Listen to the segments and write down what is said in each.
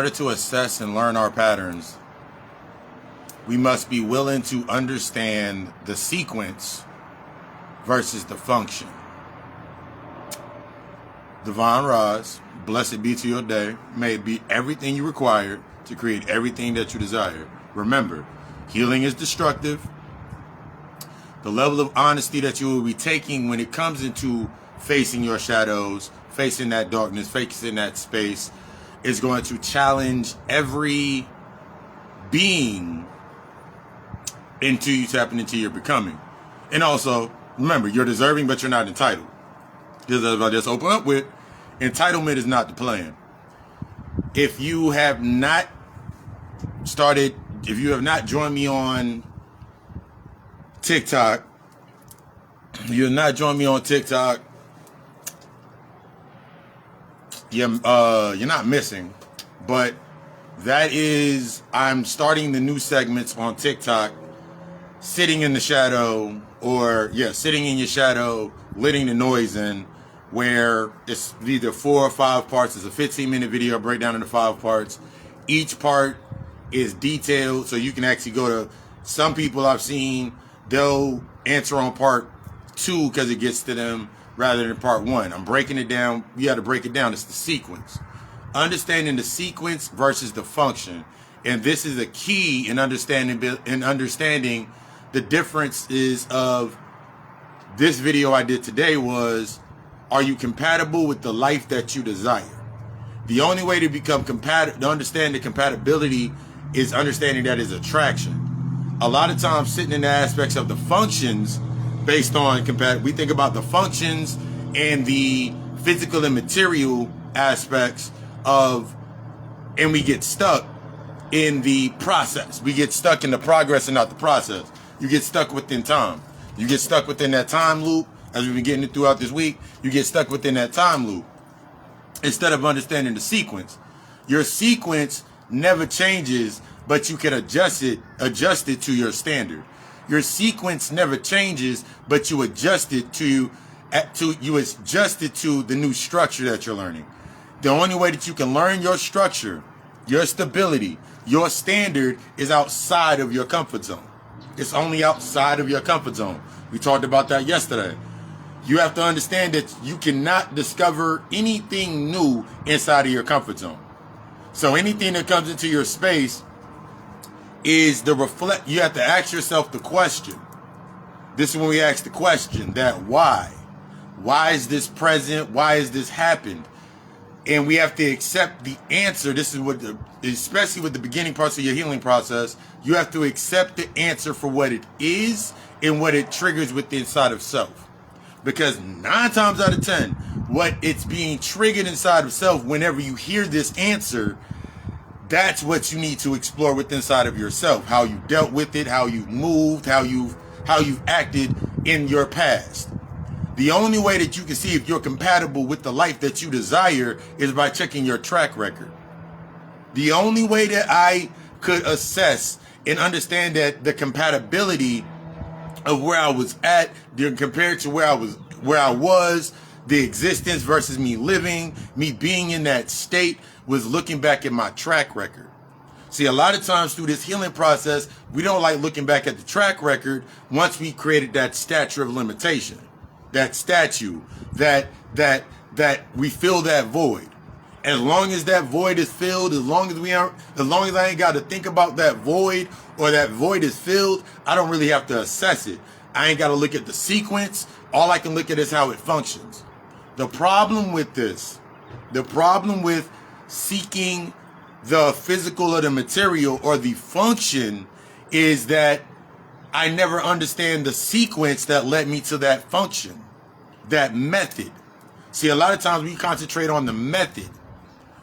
order to assess and learn our patterns, we must be willing to understand the sequence versus the function. Divine Rise, blessed be to your day. May it be everything you require to create everything that you desire. Remember, healing is destructive. The level of honesty that you will be taking when it comes into facing your shadows, facing that darkness, facing that space, is going to challenge every being into you tapping into your becoming. And also, remember, you're deserving, but you're not entitled. Just as I just open up with, entitlement is not the plan. If you have not joined me on TikTok, you're not missing. But that is, I'm starting the new segments on TikTok, sitting in the shadow, sitting in your shadow, letting the noise in, where it's either 4 or 5 parts. It's a 15-minute video breakdown into 5 parts. Each part is detailed, so you can actually go to, some people I've seen, they'll answer on part 2 because it gets to them rather than part 1. I'm breaking it down. You got to break it down. It's the sequence. Understanding the sequence versus the function. And this is a key in understanding the differences of this video I did today was, are you compatible with the life that you desire? The only way to become compatible, to understand the compatibility, is understanding that is attraction. A lot of times sitting in the aspects of the functions based on we think about the functions and the physical and material aspects of, and we get stuck in the process. We get stuck in the progress and not the process. You get stuck within time. You get stuck within that time loop. As we've been getting it throughout this week, you get stuck within that time loop instead of understanding the sequence. Your sequence never changes, but you can adjust it to your standard. Your sequence never changes, but you adjust it to the new structure that you're learning. The only way that you can learn your structure, your stability, your standard is outside of your comfort zone. It's only outside of your comfort zone. We talked about that yesterday. You have to understand that you cannot discover anything new inside of your comfort zone. So anything that comes into your space is you have to ask yourself the question. This is when we ask the question that why? Why is this present? Why has this happened? And we have to accept the answer. This is especially with the beginning parts of your healing process, you have to accept the answer for what it is and what it triggers with the inside of self. Because 9 times out of 10, what it's being triggered inside of self, whenever you hear this answer, that's what you need to explore within inside of yourself. How you dealt with it, how you've moved, how you've acted in your past. The only way that you can see if you're compatible with the life that you desire is by checking your track record. The only way that I could assess and understand that the compatibility of where I was at compared to where I was, the existence versus me living, me being in that state, was looking back at my track record. See, a lot of times through this healing process, we don't like looking back at the track record once we created that statue of limitation, that statue, that we fill that void. As long as that void is filled, as long as I ain't got to think about that void or that void is filled, I don't really have to assess it. I ain't got to look at the sequence. All I can look at is how it functions. The problem with seeking the physical or the material or the function is that I never understand the sequence that led me to that function, that method. See, a lot of times we concentrate on the method.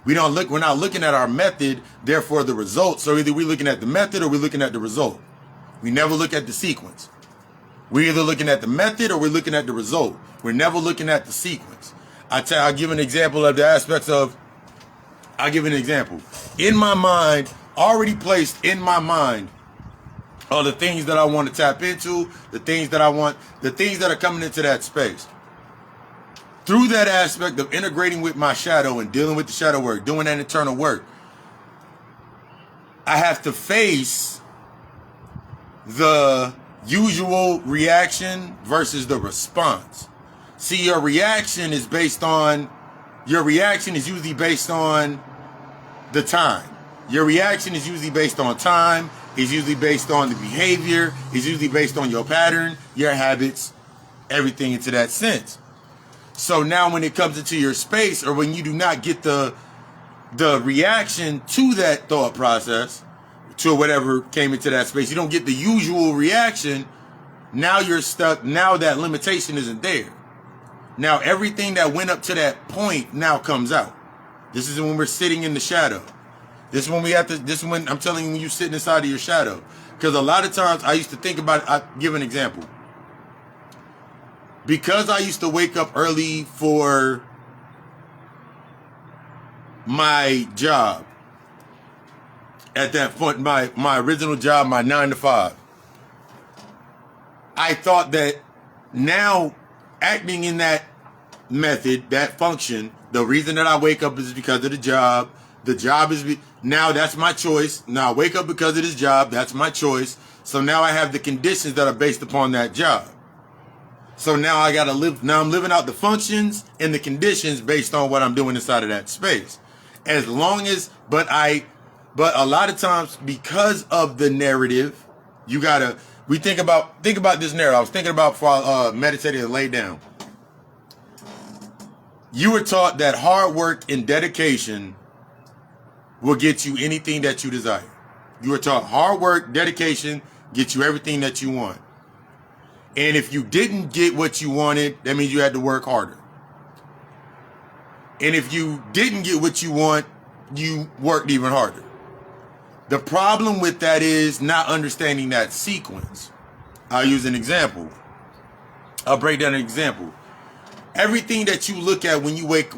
We're not looking at our method, therefore the result. So either we're looking at the method or we're looking at the result. We never look at the sequence. We're either looking at the method or we're looking at the result. We're never looking at the sequence. I'll give an example of the aspects of, in my mind, already placed in my mind are the things that I want to tap into, the things that are coming into that space. Through that aspect of integrating with my shadow and dealing with the shadow work, doing that internal work, I have to face the usual reaction versus the response. See, your reaction is usually based on the time. Your reaction is usually based on time, is usually based on the behavior, is usually based on your pattern, your habits, everything into that sense. So now when it comes into your space, or when you do not get the reaction to that thought process, to whatever came into that space, you don't get the usual reaction, now you're stuck. Now that limitation isn't there. Now everything that went up to that point now comes out. This is when we're sitting in the shadow. This is when this is when I'm telling you, when you're sitting inside of your shadow. Because a lot of times I used to think about it. I'll give an example. Because I used to wake up early for my job, at that point, my original job, my 9 to 5, I thought that now acting in that method, that function, the reason that I wake up is because of the job. The job is, now that's my choice. Now I wake up because of this job. That's my choice. So now I have the conditions that are based upon that job. So now I got to live, now I'm living out the functions and the conditions based on what I'm doing inside of that space. As long as, but a lot of times because of the narrative, we think about this narrative. I was thinking about before I meditated and laid down. You were taught that hard work and dedication will get you anything that you desire. You were taught hard work, dedication, get you everything that you want. And if you didn't get what you wanted, that means you had to work harder. And if you didn't get what you want, you worked even harder. The problem with that is not understanding that sequence. I'll use an example. I'll break down an example. Everything that you look at when you wake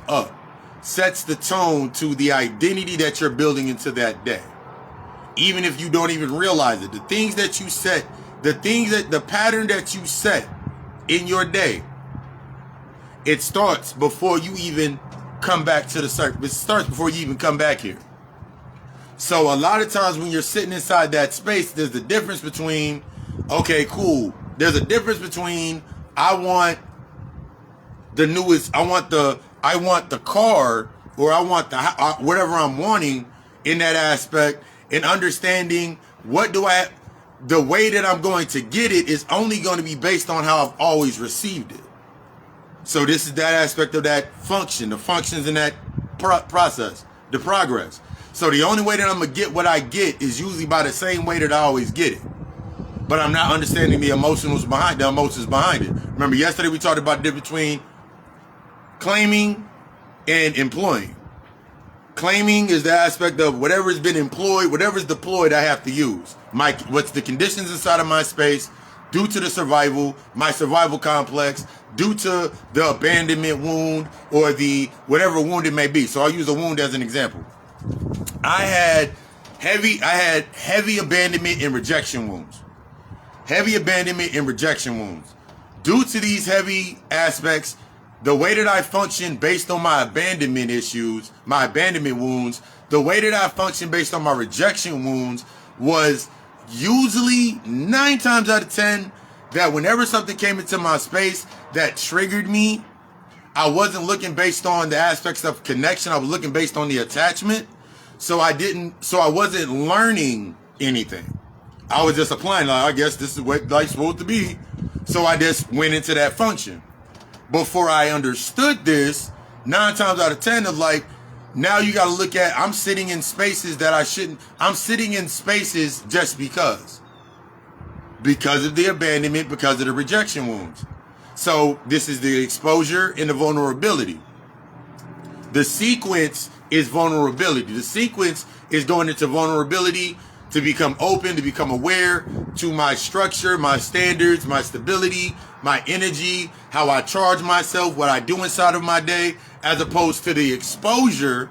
up sets the tone to the identity that you're building into that day. Even if you don't even realize it, the pattern that you set in your day, it starts before you even come back to the surface. It starts before you even come back here. So a lot of times when you're sitting inside that space, there's the difference between, okay, cool. There's a difference between I want the newest, I want the car, or I want the whatever I'm wanting in that aspect, and understanding the way that I'm going to get it is only going to be based on how I've always received it. So this is that aspect of that function, the functions in that process, the progress. So the only way that I'm going to get what I get is usually by the same way that I always get it. But I'm not understanding the emotions behind it. Remember yesterday we talked about the difference between claiming and employing. Claiming is the aspect of whatever's been employed, whatever's deployed, I have to use. What's the conditions inside of my space due to my survival complex, due to the abandonment wound or the whatever wound it may be. So I'll use a wound as an example. I had heavy abandonment and rejection wounds. Heavy abandonment and rejection wounds. Due to these heavy aspects, the way that I function based on my abandonment issues, my abandonment wounds, the way that I function based on my rejection wounds was usually 9 times out of 10 that whenever something came into my space that triggered me, I wasn't looking based on the aspects of connection. I was looking based on the attachment. So I wasn't learning anything. I was just applying, like, I guess this is what life's supposed to be. So I just went into that function. Before I understood this, 9 times out of 10 of like, now you got to look at, I'm sitting in spaces that I shouldn't. I'm sitting in spaces just because of the abandonment, because of the rejection wounds. So this is the exposure and the vulnerability. The sequence is vulnerability. The sequence is going into vulnerability to become open, to become aware to my structure, my standards, my stability, my energy, how I charge myself, what I do inside of my day, as opposed to the exposure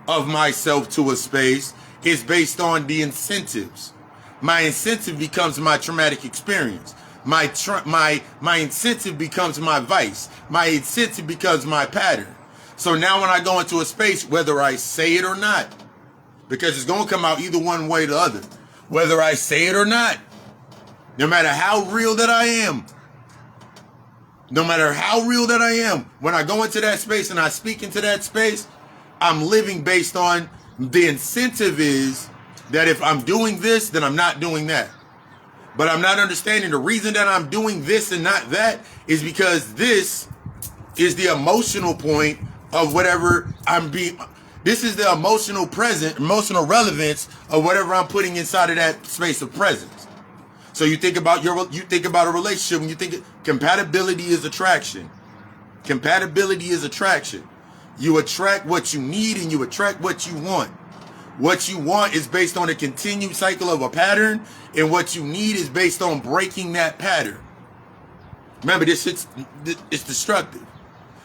of myself to a space is based on the incentives. My incentive becomes my traumatic experience. My incentive becomes my vice. My incentive becomes my pattern. So now when I go into a space, whether I say it or not, because it's going to come out either one way or the other, whether I say it or not. No matter how real that I am, no matter how real that I am, when I go into that space and I speak into that space, I'm living based on the incentive is that if I'm doing this, then I'm not doing that. But I'm not understanding the reason that I'm doing this and not that is because this is the emotional point of whatever I'm being. This is the emotional relevance of whatever I'm putting inside of that space of presence. So you think about a relationship when you think compatibility is attraction. Compatibility is attraction. You attract what you need and you attract what you want. What you want is based on a continued cycle of a pattern, and what you need is based on breaking that pattern. Remember, it's destructive.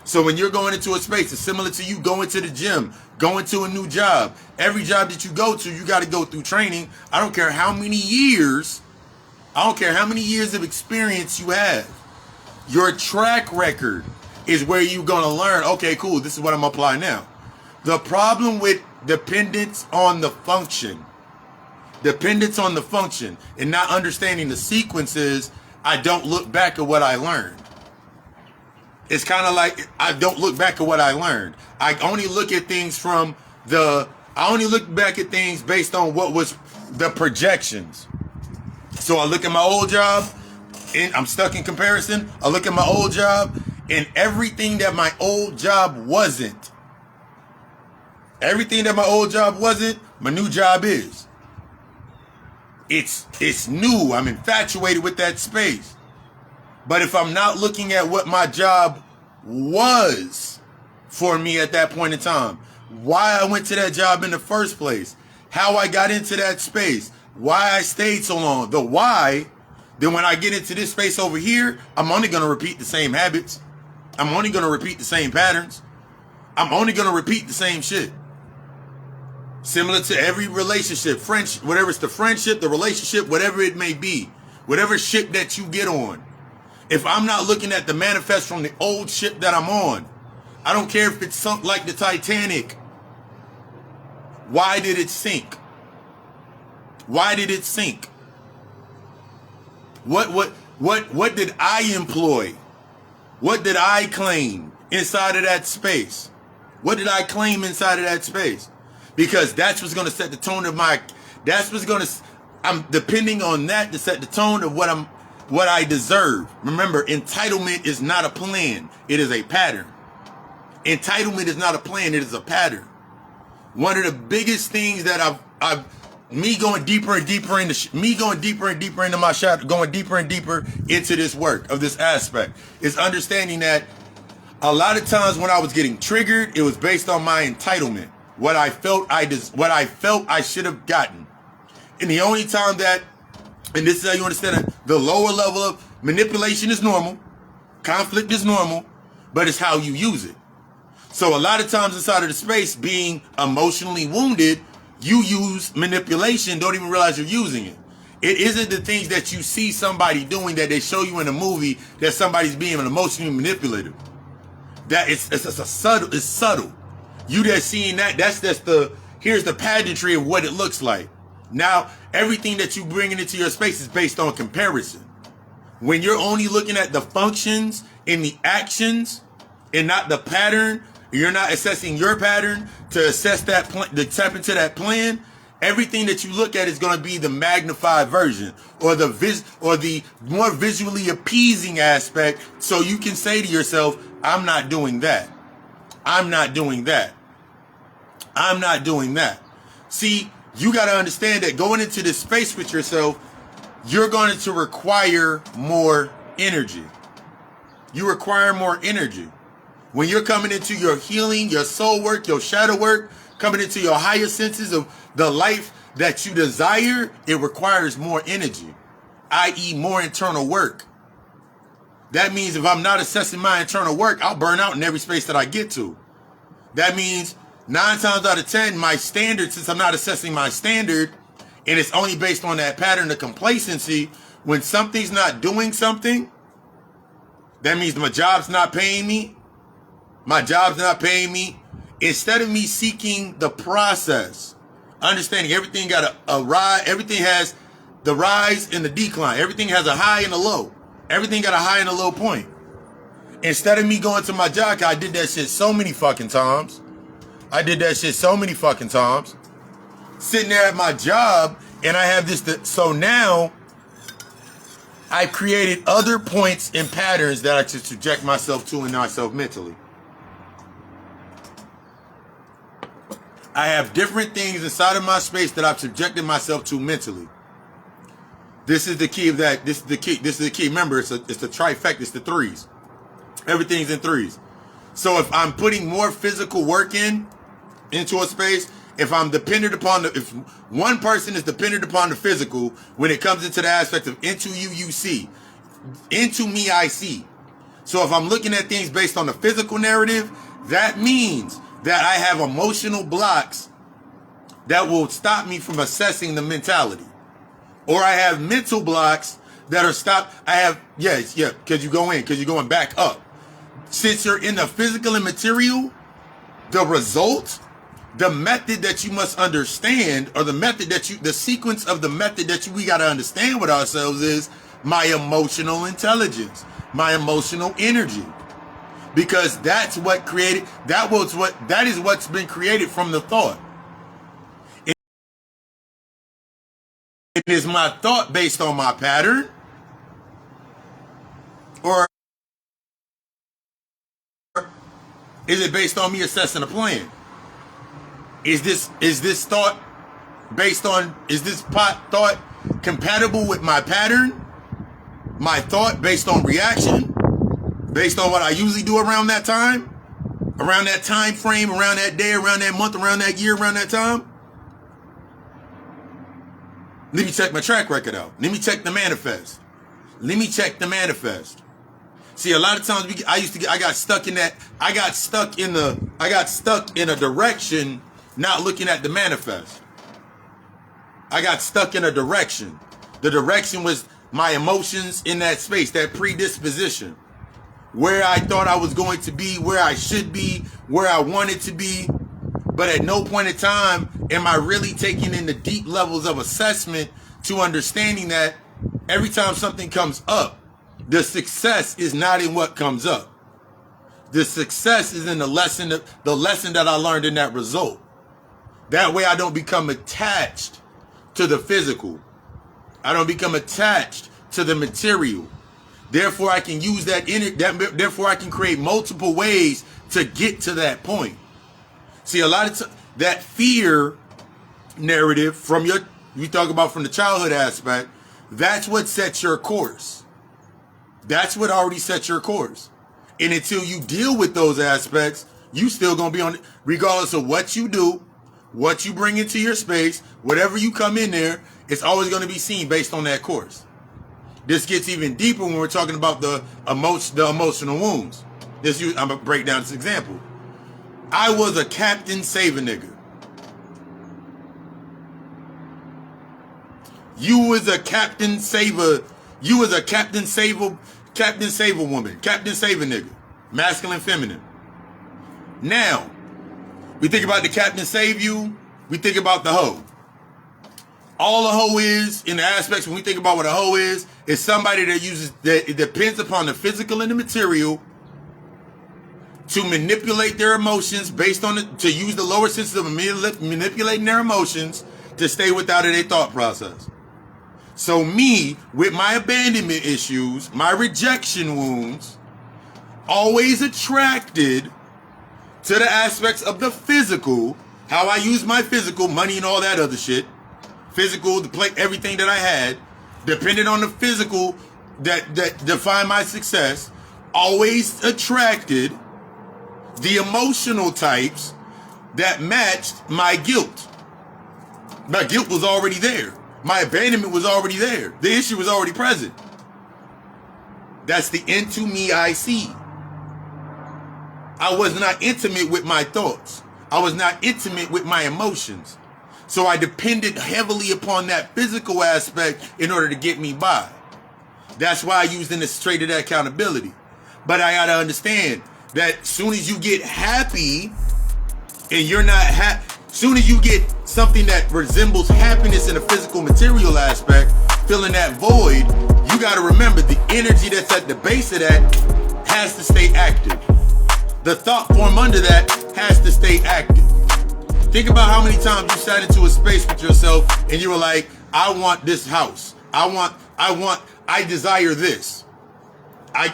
So when you're going into a space, it's similar to you going to the gym, going to a new job. Every job that you go to, you got to go through training. I don't care how many years of experience you have. Your track record is where you're going to learn, okay, cool, this is what I'm applying now. The problem with dependence on the function and not understanding the sequences, I don't look back at what I learned. It's kind of like I don't look back at what I learned. I only look at things based on what was the projections. So I look at my old job and I'm stuck in comparison. I look at my old job and everything that my old job wasn't. Everything that my old job wasn't, my new job is. It's new. I'm infatuated with that space. But if I'm not looking at what my job was for me at that point in time, why I went to that job in the first place, how I got into that space, why I stayed so long, the why, then when I get into this space over here, I'm only going to repeat the same habits. I'm only going to repeat the same patterns. I'm only going to repeat the same shit. Similar to every relationship, friendship, whatever it's the friendship, the relationship, whatever it may be, whatever ship that you get on. If I'm not looking at the manifest from the old ship that I'm on, I don't care if it's sunk like the Titanic. Why did it sink? Why did it sink? What did I employ? What did I claim inside of that space? What did I claim inside of that space? Because that's what's going to set the tone of I'm depending on that to set the tone of what I deserve. Remember, entitlement is not a plan. It is a pattern. Entitlement is not a plan. It is a pattern. One of the biggest things that me going deeper and deeper into my shadow, going deeper and deeper into this work of this aspect is understanding that a lot of times when I was getting triggered, it was based on my entitlement. What I felt I should have gotten. And the only time that, and this is how you understand it, the lower level of manipulation is normal, conflict is normal, but it's how you use it. So a lot of times inside of the space, being emotionally wounded, you use manipulation, don't even realize you're using it. It isn't the things that you see somebody doing that they show you in a movie that somebody's being emotionally manipulative. That it's subtle. You just seeing that, here's the pageantry of what it looks like. Now, everything that you bringing into your space is based on comparison. When you're only looking at the functions and the actions and not the pattern, you're not assessing your pattern to assess that plan, to tap into that plan, everything that you look at is going to be the magnified version or the more visually appeasing aspect. So you can say to yourself, I'm not doing that. I'm not doing that. I'm not doing that. See, you got to understand that going into this space with yourself, you're going to require more energy. You require more energy. When you're coming into your healing, your soul work, your shadow work, coming into your higher senses of the life that you desire, it requires more energy, i.e. more internal work. That means if I'm not assessing my internal work, I'll burn out in every space that I get to. That means 9 times out of 10, my standard, since I'm not assessing my standard, and it's only based on that pattern of complacency, when something's not doing something, that means my job's not paying me. My job's not paying me. Instead of me seeking the process Understanding everything got a rise. Everything has the rise and the decline. Everything has a high and a low. Everything got a high and a low point. Instead of me going to my job, I did that shit so many fucking times. Sitting there at my job, and I have this. So now, I've created other points and patterns that I can subject myself to and myself mentally. I have different things inside of my space that I've subjected myself to mentally. This is the key of that. This is the key. Remember, it's the trifecta. It's the threes. Everything's in threes. So if I'm putting more physical work into a space, if I'm dependent upon if one person is dependent upon the physical, when it comes into the aspect of into you, you see. Into me, I see. So if I'm looking at things based on the physical narrative, that means that I have emotional blocks that will stop me from assessing the mentality. Or I have mental blocks that are stopped. Because you're going back up. Since you're in the physical and material, the result, the method that you must understand, or the sequence of the method that we got to understand with ourselves is my emotional intelligence, my emotional energy. Because that's what created, that is what's been created from the thought. It is my thought based on my pattern, or is it based on me assessing a plan? Is this thought based on, is this thought compatible with my pattern? My thought based on reaction? Based on what I usually do around that time? Around that time frame, around that day, around that month, around that year, around that time? Let me check my track record out. Let me check the manifest. See, a lot of times I got stuck in a direction, not looking at the manifest. I got stuck in a direction. The direction was my emotions in that space, that predisposition. Where I thought I was going to be, where I should be, where I wanted to be. But at no point in time am I really taking in the deep levels of assessment to understanding that every time something comes up, the success is not in what comes up. The success is in the lesson that I learned in that result. That way I don't become attached to the physical. I don't become attached to the material. Therefore, I can use therefore I can create multiple ways to get to that point. See, a lot of that fear narrative you talk about from the childhood aspect, that's what sets your course. That's what already sets your course. And until you deal with those aspects, you still gonna be on it, regardless of what you do, what you bring into your space, whatever you come in there, it's always gonna be seen based on that course. This gets even deeper when we're talking about the emotional wounds. I'm gonna break down this example. I was a Captain Save a Nigga. You was a Captain Save a woman. Captain Save a Nigga. Masculine, feminine. Now, we think about the Captain Save You, we think about the hoe. All a hoe is, in the aspects when we think about what a hoe is somebody that it depends upon the physical and the material to manipulate their emotions to use the lower senses of manipulating their emotions to stay without their thought process. So me, with my abandonment issues, my rejection wounds, always attracted to the aspects of the physical, how I use my physical, money and all that other shit, physical, the play, everything that I had, depended on the physical that defined my success, always attracted the emotional types that matched my guilt. My guilt was already there. My abandonment was already there. The issue was already present. That's the into me I see. I was not intimate with my thoughts. I was not intimate with my emotions. So I depended heavily upon that physical aspect in order to get me by. That's why I used illustrated accountability. But I gotta understand that as soon as you get happy and you're not Soon as you get something that resembles happiness in a physical material aspect, filling that void, you got to remember the energy that's at the base of that has to stay active. The thought form under that has to stay active. Think about how many times you sat into a space with yourself and you were like, I want this house. I desire this. I'm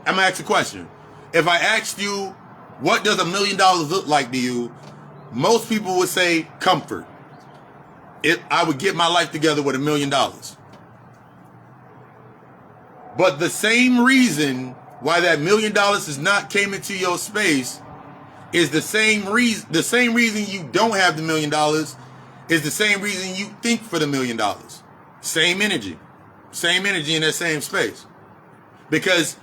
gonna ask a question. If I asked you, what does $1 million look like to you? Most people would say comfort. I would get my life together with $1 million. But the same reason why that $1 million has not came into your space is the same reason you don't have the $1 million is the same reason you think for the $1 million. Same energy in that same space. Because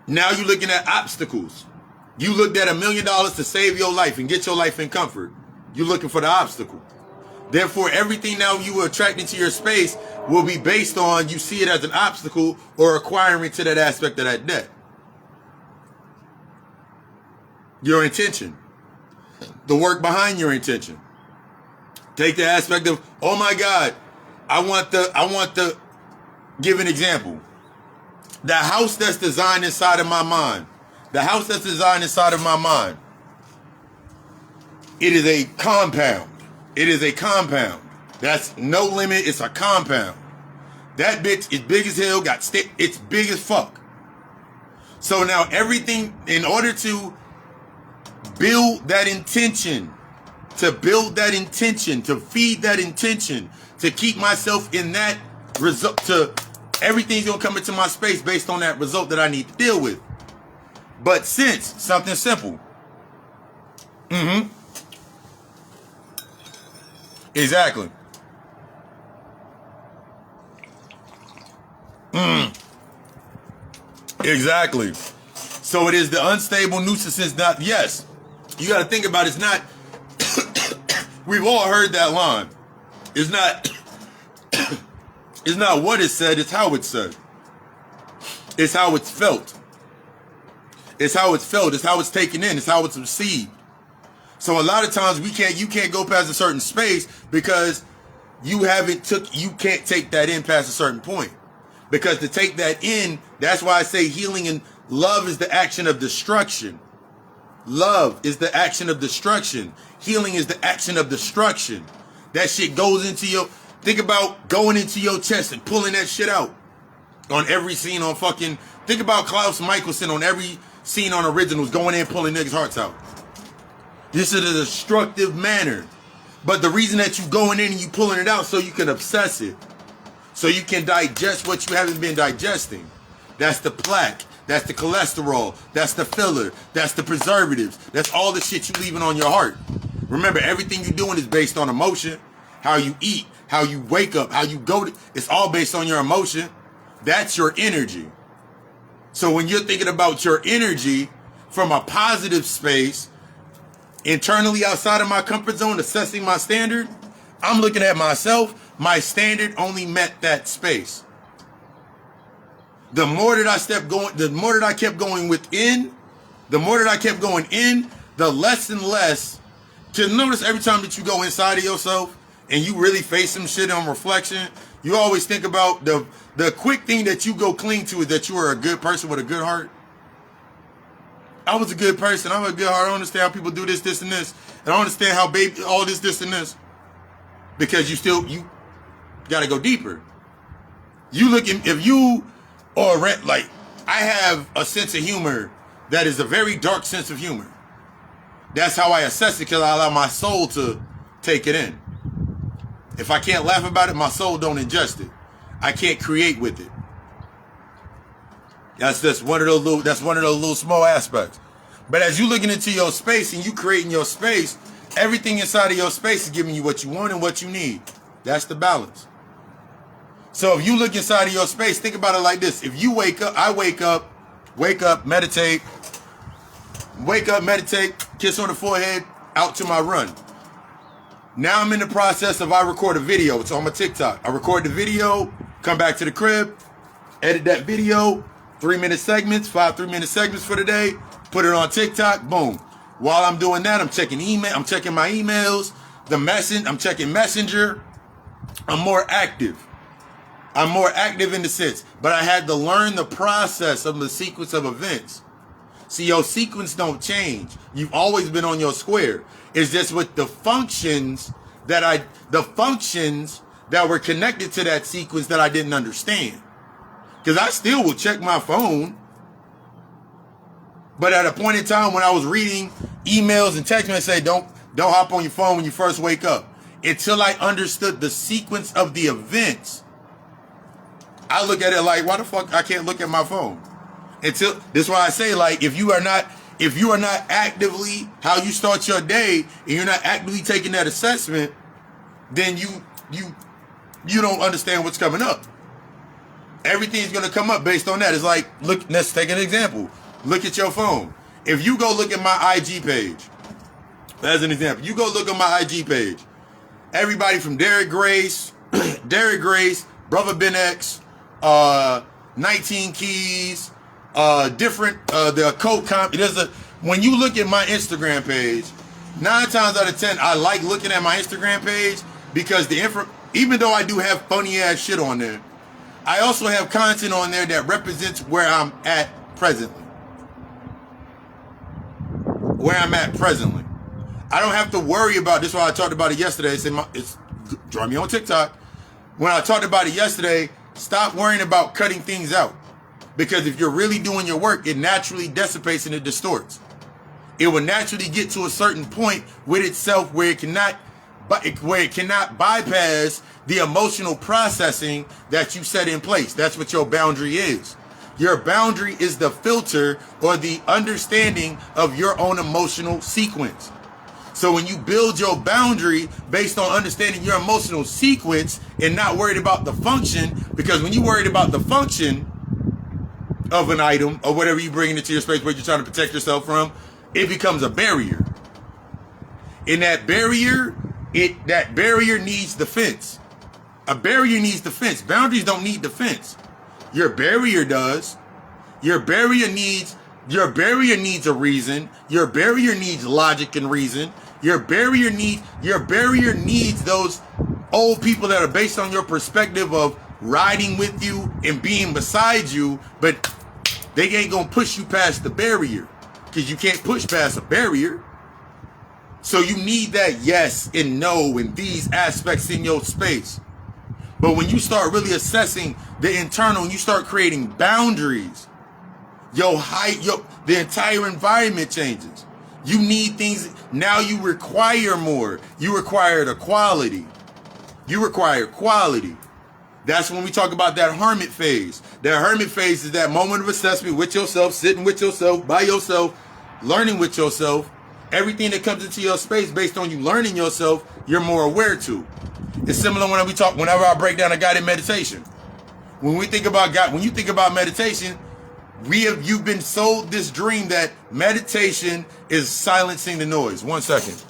now you're looking at obstacles. You looked at $1 million to save your life and get your life in comfort. You're looking for the obstacle. Therefore, everything now you are attracting to your space will be based on you see it as an obstacle or acquiring to that aspect of that debt. Your intention. The work behind your intention. Take the aspect of, oh my God, I want the, give an example. The house that's designed inside of my mind. The house that's designed inside of my mind. It is a compound. It is a compound. That's no limit. It's a compound. That bitch is big as hell. It's big as fuck. So now everything, in order to build that intention, to feed that intention, to keep myself in that result, everything's gonna come into my space based on that result that I need to deal with. But since something simple. Exactly. Exactly. So it is the unstable nuisance. Not, yes, you got to think about it. It's not, we've all heard that line. It's not, it's not what it said, it's how it's said. It's how it's felt. It's how it's felt. It's how it's taken in. It's how it's received. So a lot of times you can't go past a certain space because you can't take that in past a certain point. Because to take that in, that's why I say healing and love is the action of destruction. Love is the action of destruction. Healing is the action of destruction. That shit goes into think about going into your chest and pulling that shit out. On every scene on fucking, think about Klaus Michelson on every scene on Originals going in pulling niggas' hearts out. This is a destructive manner. But the reason that you going in and you pulling it out so you can obsess it. So you can digest what you haven't been digesting. That's the plaque. That's the cholesterol. That's the filler. That's the preservatives. That's all the shit you leaving on your heart. Remember, everything you're doing is based on emotion. How you eat, how you wake up, how you go. It's all based on your emotion. That's your energy. So when you're thinking about your energy from a positive space, internally outside of my comfort zone, assessing my standard, I'm looking at myself. My standard only met that space. The more that I kept going within, the less and less. Just notice every time that you go inside of yourself and you really face some shit on reflection, you always think about the quick thing that you go cling to is that you are a good person with a good heart. I was a good person. I'm a good heart. I don't understand how people do this, and this. And I don't understand how all this, and this. Because you got to go deeper. If you are like, I have a sense of humor that is a very dark sense of humor. That's how I assess it, because I allow my soul to take it in. If I can't laugh about it, my soul don't ingest it. I can't create with it. That's one of those little small aspects. But as you looking into your space and you creating your space, everything inside of your space is giving you what you want and what you need. That's the balance. So if you look inside of your space, think about it like this. If you wake up, meditate, kiss on the forehead, out to my run. Now I'm in the process of I record a video. It's on my TikTok. I record the video, come back to the crib, edit that video, 3-minute segments, 5 3-minute segments for the day, put it on TikTok, boom. While I'm doing that, I'm checking email. I'm checking my emails. I'm checking Messenger. I'm more active. I'm more active in the sense, but I had to learn the process of the sequence of events. See, your sequence don't change. You've always been on your square. It's just with the functions that were connected to that sequence that I didn't understand. Because I still will check my phone. But at a point in time when I was reading emails and text messages, say don't hop on your phone when you first wake up. Until I understood the sequence of the events, I look at it like, why the fuck I can't look at my phone? This is why I say, like, if you are not actively how you start your day and you're not actively taking that assessment, then you don't understand what's coming up. Everything's gonna come up based on that. It's like, look, let's take an example. Look at your phone. If you go look at my IG page, as an example, you go look at my IG page. Everybody from Derek Grace, Brother Ben X, 19 Keys, the Coke Comp. When you look at my Instagram page, 9 times out of 10, I like looking at my Instagram page because even though I do have funny ass shit on there, I also have content on there that represents where I'm at presently. I don't have to worry about this. Why I talked about it yesterday. Join me on TikTok. When I talked about it yesterday, stop worrying about cutting things out. Because if you're really doing your work, it naturally dissipates and it distorts. It will naturally get to a certain point with itself where it cannot bypass the emotional processing that you set in place. That's what your boundary is. Your boundary is the filter or the understanding of your own emotional sequence. So when you build your boundary based on understanding your emotional sequence and not worried about the function, because when you're worried about the function of an item or whatever you bring into your space where you're trying to protect yourself from, it becomes a barrier. And that barrier needs defense. A barrier needs defense. Boundaries don't need defense. Your barrier does. Your barrier needs a reason. Your barrier needs logic and reason. Your barrier needs those old people that are based on your perspective of riding with you and being beside you, but they ain't gonna push you past the barrier because you can't push past a barrier. So you need that yes and no and these aspects in your space. But when you start really assessing the internal and you start creating boundaries, the entire environment changes. You need things, now you require more. You require the quality. You require quality. That's when we talk about that hermit phase. That hermit phase is that moment of assessment with yourself, sitting with yourself, by yourself, learning with yourself. Everything that comes into your space based on you learning yourself, you're more aware to. It's similar whenever I break down a guided meditation. When you think about meditation, you've been sold this dream that meditation is silencing the noise. 1 second.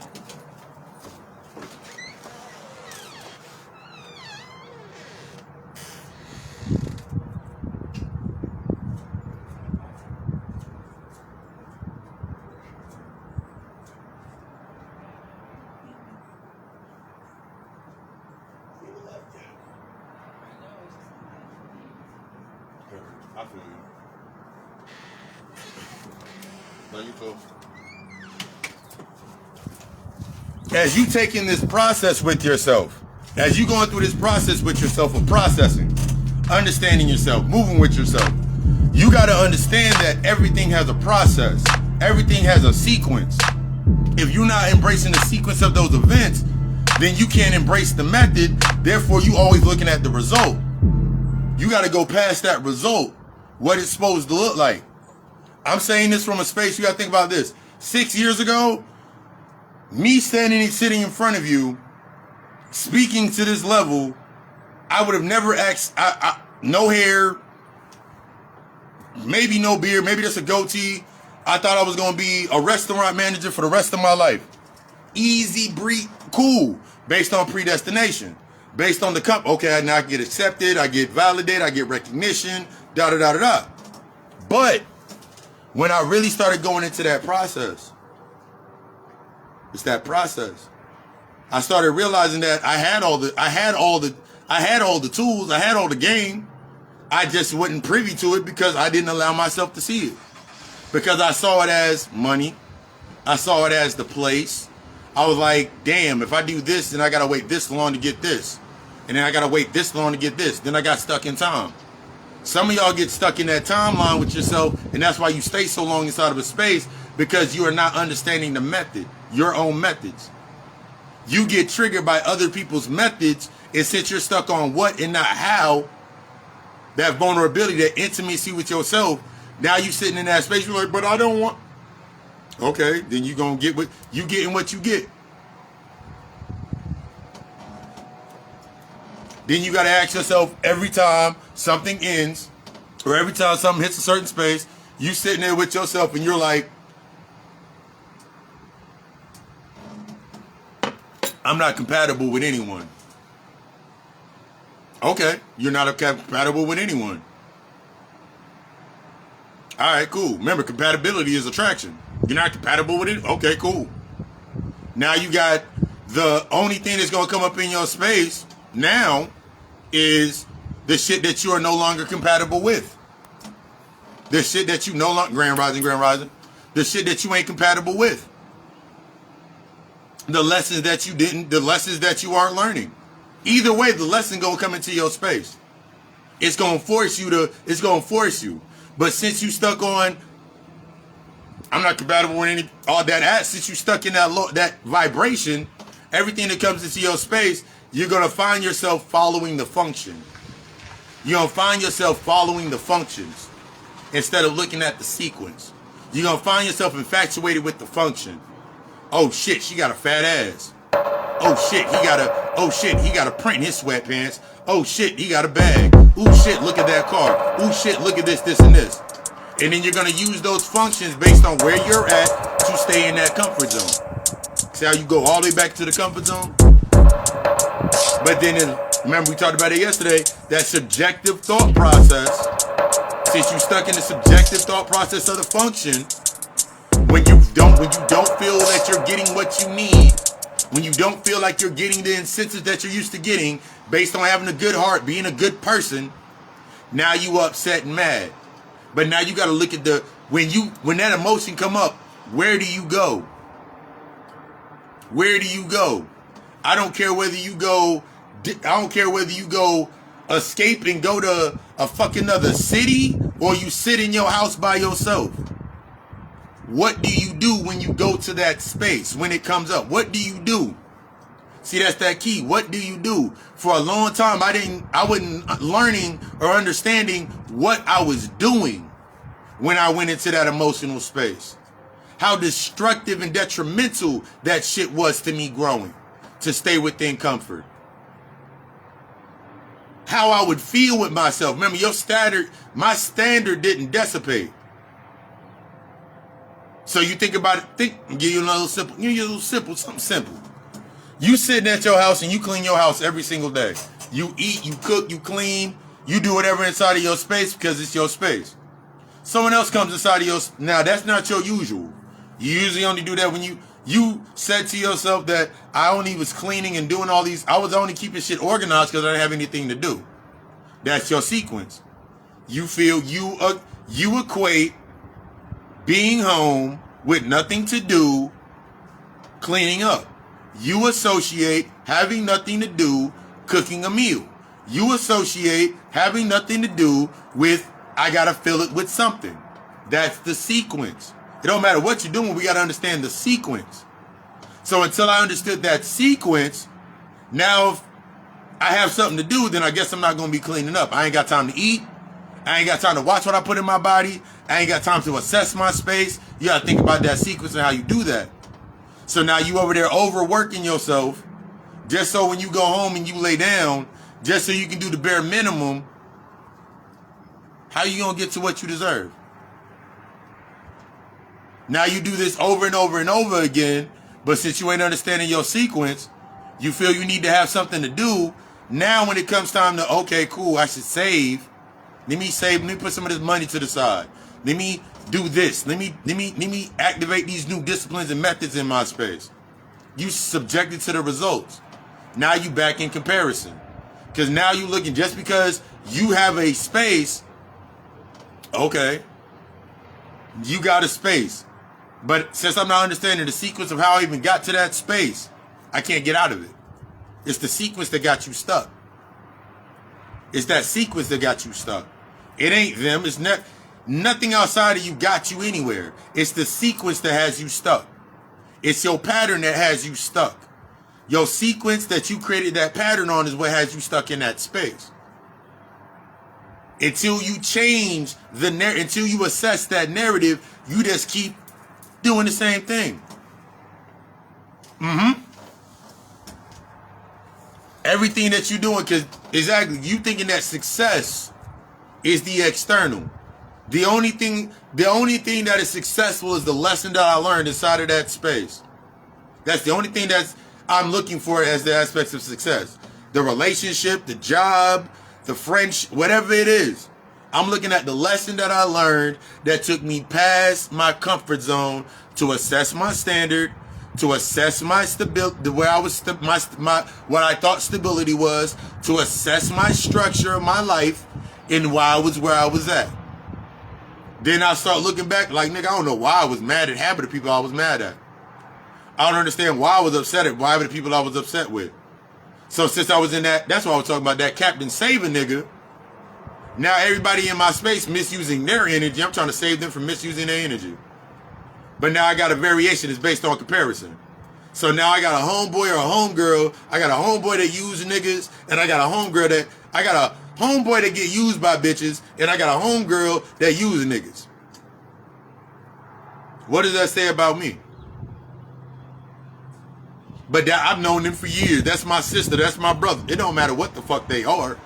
I feel you. No, you cool. As you taking this process with yourself, as you going through this process with yourself of processing, understanding yourself, moving with yourself, you got to understand that everything has a process. Everything has a sequence. If you're not embracing the sequence of those events, then you can't embrace the method. Therefore, you always looking at the result. You got to go past that result, what it's supposed to look like. I'm saying this from a space, you got to think about this. 6 years ago, me sitting in front of you, speaking to this level, I would have never asked, no hair, maybe no beard, maybe just a goatee. I thought I was going to be a restaurant manager for the rest of my life. Easy, breathe, cool, based on predestination. Based on the okay, now I get accepted, I get validated, I get recognition, da-da-da-da-da. But when I really started going into that process, It's that process. I started realizing that I had all the tools, I had all the game. I just wasn't privy to it because I didn't allow myself to see it. Because I saw it as money. I saw it as the place. I was like, damn, if I do this, then I gotta wait this long to get this. And then I gotta wait this long to get this. Then I got stuck in time. Some of y'all get stuck in that timeline with yourself, and that's why you stay so long inside of a space, because you are not understanding the method, your own methods. You get triggered by other people's methods, and since you're stuck on what and not how, that vulnerability, that intimacy with yourself, now you sitting in that space, you're like, but I don't want. Okay, then you gonna get what you getting what you get. Then you gotta ask yourself every time something ends, or every time something hits a certain space, you sitting there with yourself and you're like, I'm not compatible with anyone. Okay, you're not compatible with anyone. All right, cool. Remember, compatibility is attraction. You're not compatible with it? Okay, cool. Now you got the only thing that's going to come up in your space now is the shit that you are no longer compatible with. The shit that you no longer, Grand Rising. The shit that you ain't compatible with. The lessons that you didn't, the lessons that you aren't learning. Either way, the lesson going to come into your space. It's going to force you. But since you stuck on, I'm not compatible with any, all that, since you stuck in that vibration, everything that comes into your space, you're going to find yourself following the function. You're going to find yourself following the functions instead of looking at the sequence. You're going to find yourself infatuated with the function. Oh shit, she got a fat ass. Oh shit, he got a print in his sweatpants. Oh shit, he got a bag. Ooh shit, look at that car. Ooh shit, look at this, and this. And then you're going to use those functions based on where you're at to stay in that comfort zone. See how you go all the way back to the comfort zone? But then, remember we talked about it yesterday, that subjective thought process, since you're stuck in the subjective thought process of the function, when you don't feel that you're getting what you need, when you don't feel like you're getting the incentives that you're used to getting based on having a good heart, being a good person, now you upset and mad. But now you got to look at when that emotion come up, where do you go? Where do you go? I don't care whether you go escape and go to a fucking other city, or you sit in your house by yourself. What do you do when you go to that space, when it comes up? What do you do? See, that's that key. What do you do? For a long time, I wasn't learning or understanding what I was doing when I went into that emotional space. How destructive and detrimental that shit was to me growing, to stay within comfort. How I would feel with myself. Remember, my standard didn't dissipate. So you think about it, give you a little something simple. You sitting at your house and you clean your house every single day. You eat, you cook, you clean, you do whatever inside of your space because it's your space. Someone else comes inside of yours. Now, that's not your usual. You usually only do that when you said to yourself that I only was cleaning and doing all these. I was only keeping shit organized because I didn't have anything to do. That's your sequence. You feel you equate being home with nothing to do, cleaning up. You associate having nothing to do, cooking a meal. You associate having nothing to do with I gotta fill it with something. That's the sequence. It don't matter what you're doing, we gotta understand the sequence. So until I understood that sequence, now if I have something to do, then I guess I'm not gonna be cleaning up. I ain't got time to eat. I ain't got time to watch what I put in my body. I ain't got time to assess my space. You gotta think about that sequence and how you do that. So now you over there overworking yourself, just so when you go home and you lay down, just so you can do the bare minimum. How you gonna get to what you deserve? Now you do this over and over and over again, but since you ain't understanding your sequence, you feel you need to have something to do. Now when it comes time to, okay, cool, I should save. Let me put some of this money to the side. Let me do this. Let me activate these new disciplines and methods in my space. You subjected to the results. Now you back in comparison. Because now you looking, just because you have a space, okay, you got a space. But since I'm not understanding the sequence of how I even got to that space, I can't get out of it. It's the sequence that got you stuck. It's that sequence that got you stuck. It ain't them. It's nothing outside of you got you anywhere. It's the sequence that has you stuck. It's your pattern that has you stuck. Your sequence that you created that pattern on is what has you stuck in that space. Until you change until you assess that narrative, you just keep doing the same thing. Everything that you're doing, because exactly, you thinking that success is the external. The only thing that is successful is the lesson that I learned inside of that space. That's the only thing I'm looking for as the aspects of success. The relationship, the job, the friendship, whatever it is. I'm looking at the lesson that I learned that took me past my comfort zone to assess my standard, to assess my stability, where I was, what I thought stability was, to assess my structure of my life and why I was where I was at. Then I start looking back like, nigga, I don't know why I was mad at half of the people I was mad at. I don't understand why I was upset at why the people I was upset with. So since I was in that's why I was talking about that Captain Saving nigga. Now everybody in my space misusing their energy. I'm trying to save them from misusing their energy. But now I got a variation that's based on comparison. So now I got a homeboy or a homegirl. I got a homeboy that use niggas, and I got a homegirl I got a homeboy that get used by bitches, and I got a homegirl that use niggas. What does that say about me? But I've known them for years. That's my sister. That's my brother. It don't matter what the fuck they are.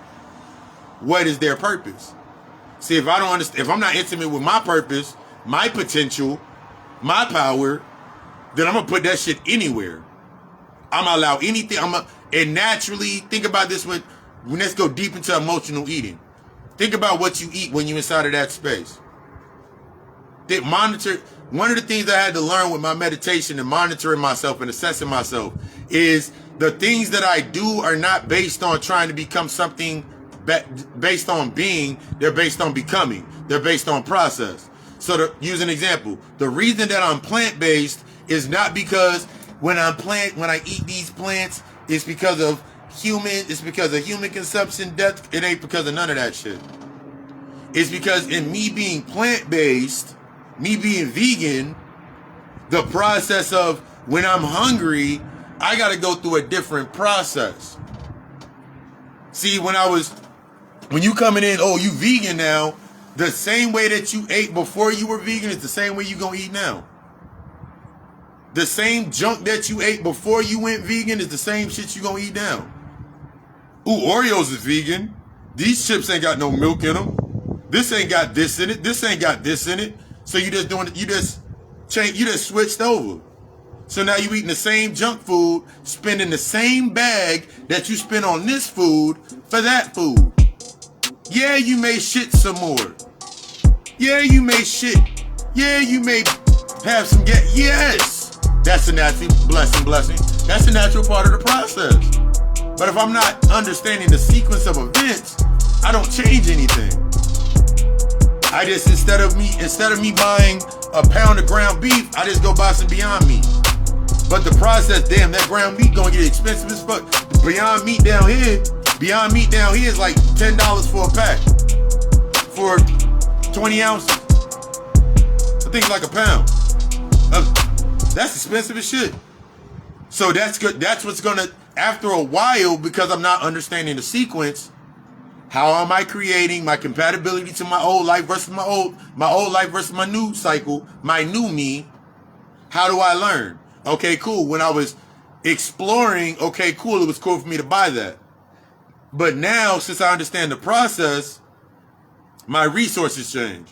What is their purpose? See, if I'm not intimate with my purpose, my potential, my power, then I'm gonna put that shit anywhere. I'm gonna allow anything. And naturally, think about this when let's go deep into emotional eating. Think about what you eat when you're inside of that space. One of the things I had to learn with my meditation and monitoring myself and assessing myself is the things that I do are not based on trying to become something based on being. They're based on becoming. They're based on process. So to use an example, the reason that I'm plant-based is not because when I eat these plants, it's because of human consumption, death. It ain't because of none of that shit. It's because in me being plant-based, me being vegan, the process of when I'm hungry, I got to go through a different process. See, when you coming in, oh, you vegan now, the same way that you ate before you were vegan is the same way you gonna eat now. The same junk that you ate before you went vegan is the same shit you gonna eat now. Ooh, Oreos is vegan. These chips ain't got no milk in them. This ain't got this in it. This ain't got this in it. So you just switched over. So now you eating the same junk food, spending the same bag that you spent on this food for that food. Yeah, you may shit some more. Yeah, you may shit. Yeah, you may have some yes. That's a natural blessing. That's a natural part of the process. But if I'm not understanding the sequence of events, I don't change anything. I just instead of me buying a pound of ground beef, I just go buy some Beyond Meat. But the process, damn, that ground meat gonna get expensive as fuck. Beyond Meat down here is like $10 for a pack for 20 ounces. I think like a pound. That's expensive as shit. So that's good. That's what's gonna, after a while, because I'm not understanding the sequence, how am I creating my compatibility to my old life versus my old life versus my new cycle, my new me? How do I learn? Okay, cool. When I was exploring, okay, cool, it was cool for me to buy that. But now, since I understand the process, my resources change.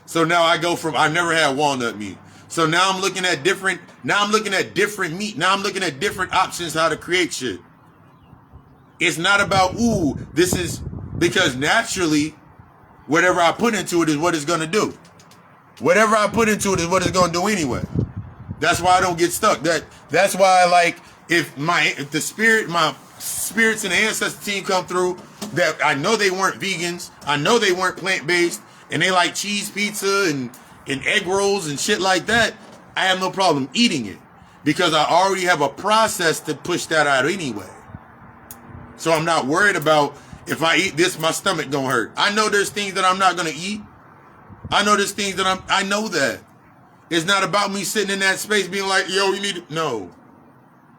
So now I go from, I never had walnut meat. So now I'm looking at different meat. Now I'm looking at different options how to create shit. It's not about, ooh, this is, because naturally, whatever I put into it is what it's going to do. Whatever I put into it is what it's going to do anyway. That's why I don't get stuck. That's why, like, if the spirits and the ancestor team come through, that I know they weren't vegans, I know they weren't plant-based, and they like cheese pizza and egg rolls and shit like that, I have no problem eating it because I already have a process to push that out anyway. So I'm not worried about if I eat this, my stomach gonna hurt. I know there's things that I'm not gonna eat. I know there's things that I know that. It's not about me sitting in that space being like, yo, you need to, no.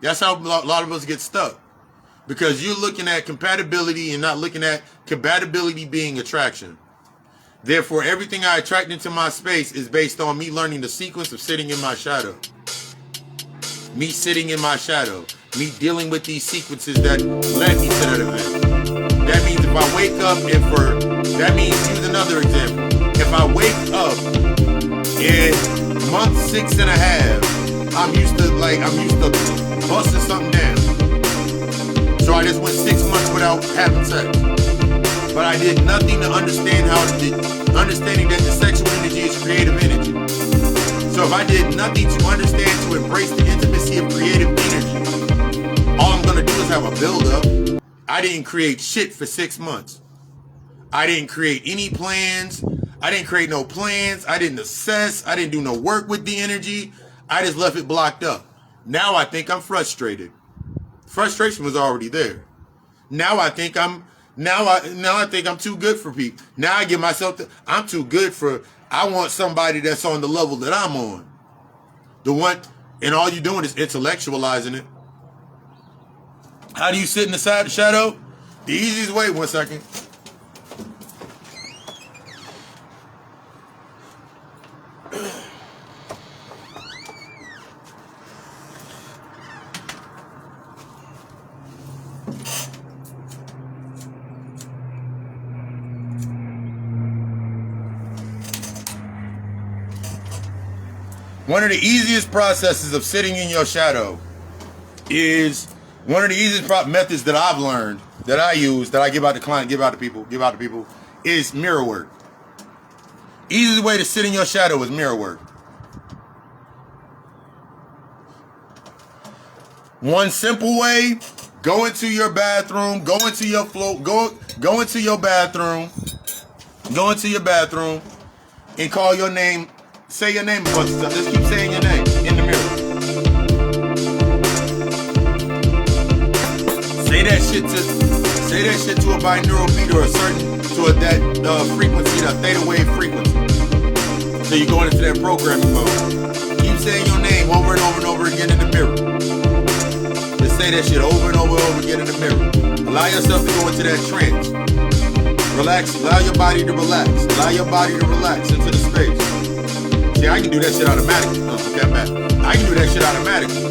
That's how a lot of us get stuck. Because you're looking at compatibility and not looking at compatibility being attraction. Therefore, everything I attract into my space is based on me learning the sequence of sitting in my shadow. Me sitting in my shadow. Me dealing with these sequences that led me to that event. That means if I wake up that means, use another example. If I wake up in month 6 and a half, I'm used to busting something down. So I just went 6 months without having sex. But I did nothing to understanding that the sexual energy is creative energy. So if I did nothing to understand, to embrace the intimacy of creative energy, all I'm gonna do is have a build-up. I didn't create shit for 6 months. I didn't create any plans. I didn't create no plans. I didn't assess. I didn't do no work with the energy. I just left it blocked up. Now I think I'm frustrated. Frustration was already there. Now I think I'm too good for people. Now I give myself I'm too good for. I want somebody that's on the level that I'm on. The one, and all you're doing is intellectualizing it. How do you sit in the shadow? The easiest way. 1 second. One of the easiest processes of sitting in your shadow is one of the easiest methods that I've learned, that I use, that I give out to clients, give out to people, is mirror work. Easiest way to sit in your shadow is mirror work. One simple way, go into your bathroom, go into your bathroom, and call your name. Say your name a bunch of times. Just keep saying your name in the mirror. Say that shit to a binaural beat or that frequency, that theta wave frequency. So you're going into that programming mode. Keep saying your name over and over and over again in the mirror. Just say that shit over and over and over again in the mirror. Allow yourself to go into that trance. Relax. Allow your body to relax. Allow your body to relax into the space. See, I can do that shit automatically. Okay, I'm back. I can do that shit automatically.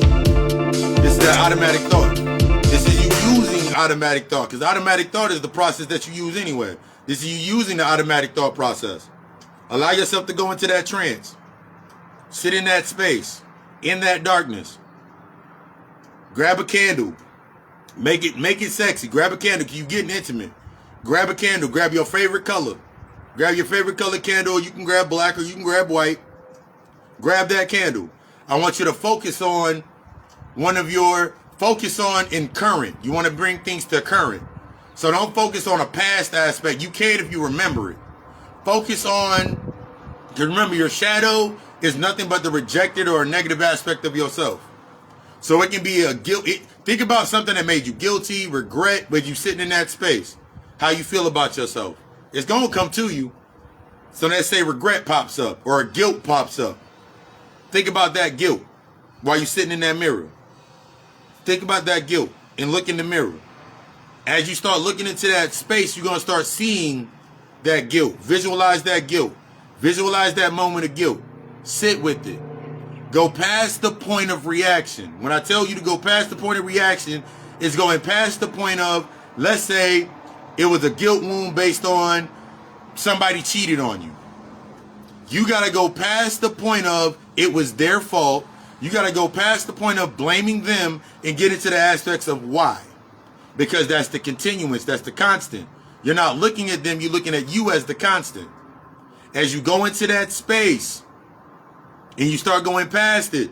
This is that automatic thought. This is you using automatic thought. Because automatic thought is the process that you use anyway. This is you using the automatic thought process. Allow yourself to go into that trance. Sit in that space. In that darkness. Grab a candle. Make it sexy. Grab a candle. You getting intimate. Grab a candle. Grab your favorite color. Grab your favorite color candle. You can grab black or you can grab white. Grab that candle. I want you to focus on in current. You want to bring things to current. So don't focus on a past aspect. You can if you remember it. Focus on, because remember, your shadow is nothing but the rejected or negative aspect of yourself. So it can be a guilt. Think about something that made you guilty, regret, but you sitting in that space. How you feel about yourself. It's going to come to you. So let's say regret pops up or guilt pops up. Think about that guilt while you're sitting in that mirror. Think about that guilt and look in the mirror. As you start looking into that space, you're going to start seeing that guilt. Visualize that guilt. Visualize that moment of guilt. Sit with it. Go past the point of reaction. When I tell you to go past the point of reaction, it's going past the point of, let's say, it was a guilt wound based on somebody cheated on you. You got to go past the point of it was their fault. You got to go past the point of blaming them and get into the aspects of why. Because that's the continuance. That's the constant. You're not looking at them. You're looking at you as the constant. As you go into that space and you start going past it,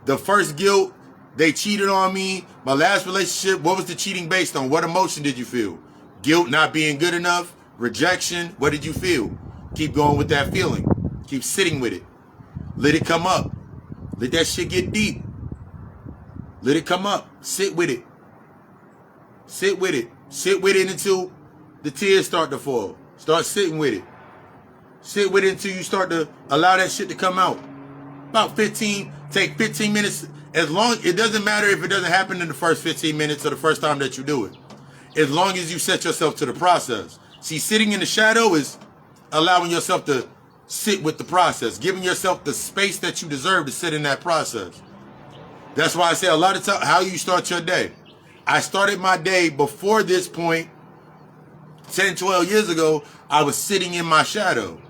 The first guilt, they cheated on me. My last relationship, what was the cheating based on? What emotion did you feel? Guilt, not being good enough, rejection. What did you feel? Keep going with that feeling. Keep sitting with it. Let it come up. Let that shit get deep. Let it come up. Sit with it. Sit with it. Sit with it until the tears start to fall. Start sitting with it. Sit with it until you start to allow that shit to come out. About 15, take 15 minutes. As long, it doesn't matter if it doesn't happen in the first 15 minutes or the first time that you do it. As long as you set yourself to the process. See, sitting in the shadow is allowing yourself to sit with the process. Giving yourself the space that you deserve to sit in that process. That's why I say a lot of times, how you start your day. I started my day before this point, 10, 12 years ago, I was sitting in my shadow.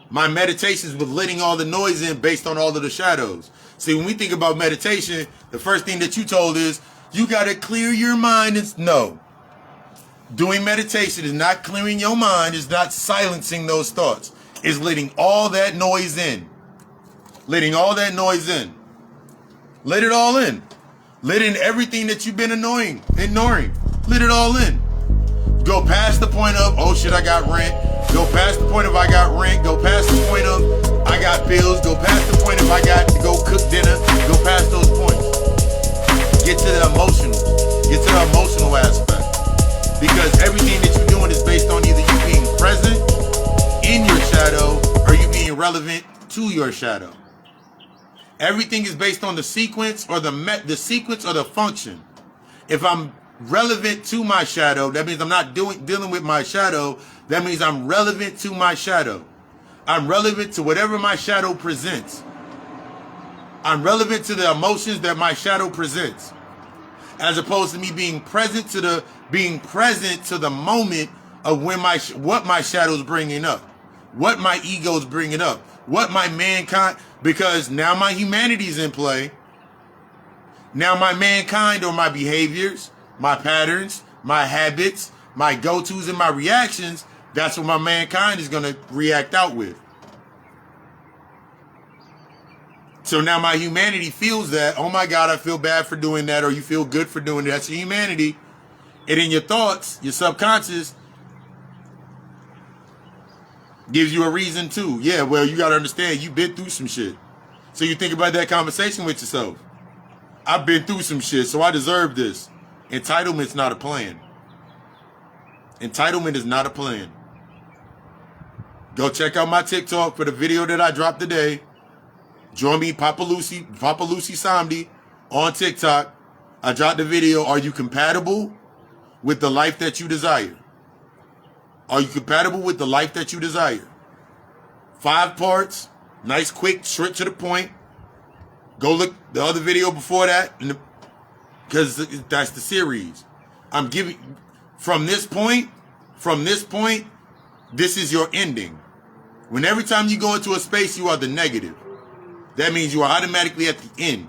My meditations was letting all the noise in based on all of the shadows. See, when we think about meditation, the first thing that you told is, you got to clear your mind. No. Doing meditation is not clearing your mind, is not silencing those thoughts. It's letting all that noise in. Letting all that noise in. Let it all in. Let in everything that you've been ignoring. Let it all in. Go past the point of, oh shit, I got rent. Go past the point of I got rent. Go past the point of I got bills. Go past the point of I got to go cook dinner. Go past those points. Get to the emotional. Get to the emotional aspect. Because everything that you're doing is based on either you being present in your shadow or you being relevant to your shadow. Everything is based on the sequence or the sequence or the function. If I'm relevant to my shadow, that means I'm not dealing with my shadow. That means I'm relevant to my shadow. I'm relevant to whatever my shadow presents. I'm relevant to the emotions that my shadow presents. As opposed to me being present to the moment of when what my shadow's bringing up, what my ego's bringing up, what my mankind, because now my humanity's in play. Now my mankind or my behaviors, my patterns, my habits, my go-tos and my reactions, that's what my mankind is going to react out with. So now my humanity feels that, oh my God, I feel bad for doing that, or you feel good for doing that. That's your humanity. And in your thoughts, your subconscious gives you a reason too. Yeah, well, you got to understand, you've been through some shit. So you think about that conversation with yourself. I've been through some shit, so I deserve this. Entitlement's not a plan. Entitlement is not a plan. Go check out my TikTok for the video that I dropped today. Join me, Papa Lucy Samdi on TikTok. I dropped the video. Are you compatible with the life that you desire? Are you compatible with the life that you desire? 5 parts. Nice, quick, straight to the point. Go look the other video before that, because that's the series. I'm giving, from this point, this is your ending. When every time you go into a space, you are the negative. That means you are automatically at the end.